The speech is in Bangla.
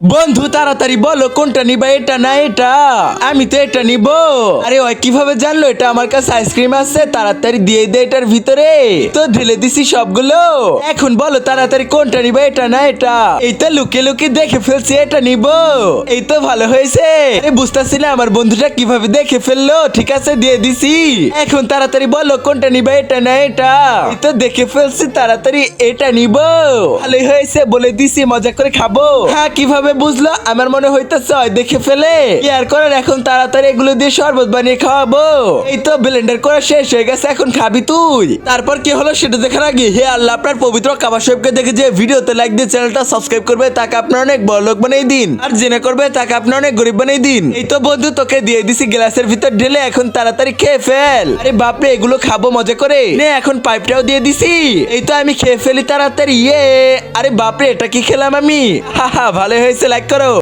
বন্ধু তাড়াতাড়ি বলো কোনটা নিবা, এটা না এটা? আমি তো এটা নিব। আরে ওই কিভাবে জানলো এটা আমার কাছে আইসক্রিম আছে? তাড়াতাড়ি দিয়ে দে এটার ভিতরে। তো ঢেলে দিছি সবগুলো। এখন বলো তাড়াতাড়ি কোনটা নিবা, এটা না এটা? এই তো লুকিয়ে লুকিয়ে দেখে ফেলছি, এটা নিব। এই তো ভালো হয়েছে। আরে বুঝতেছি না আমার বন্ধুটা কিভাবে দেখে ফেললো। ঠিক আছে দিয়ে দিছি। এখন তাড়াতাড়ি বলো কোনটা নিবা, এটা না এটা? এই তো দেখে ফেলছি, তাড়াতাড়ি এটা নিব। ভালোই হয়েছে বলে দিছি, মজা করে খাবো। হ্যাঁ কিভাবে বুঝলো? আমার মনে হইতেছে দেখে ফেলে কি আর করার, এখন তাড়াতাড়ি এগুলো দিয়ে শরবত বানিয়ে খাওয়াবো। এই তো ব্লেন্ডার করা শেষ হয়ে গেছে, এখন খাবি তুই। তারপর কি হলো সেটা দেখার আগে হে আল্লাহ আপনার পবিত্র কাবা শরীফকে দেখে যে ভিডিওতে লাইক দিয়ে চ্যানেলটা সাবস্ক্রাইব করবে, তাকে আপনার অনেক বড় লোক বানিয়ে দিন। আর জেনে করবে তাকে আপনার অনেক গরিব বানিয়ে দিন। এই তো বন্ধু তোকে দিয়ে দিছি গ্লাসের ভিতর ঢেলে, এখন তাড়াতাড়ি খেয়ে ফেল। আরে বাপরে এগুলো খাবো মজা করে নে। এখন পাইপটাও দিয়ে দিছি। এই তো আমি খেয়ে ফেলি তাড়াতাড়ি। ইয়ে আরে বাপরে এটা কি খেলাম আমি? হা হা ভালো হয়েছে, লাইক করো।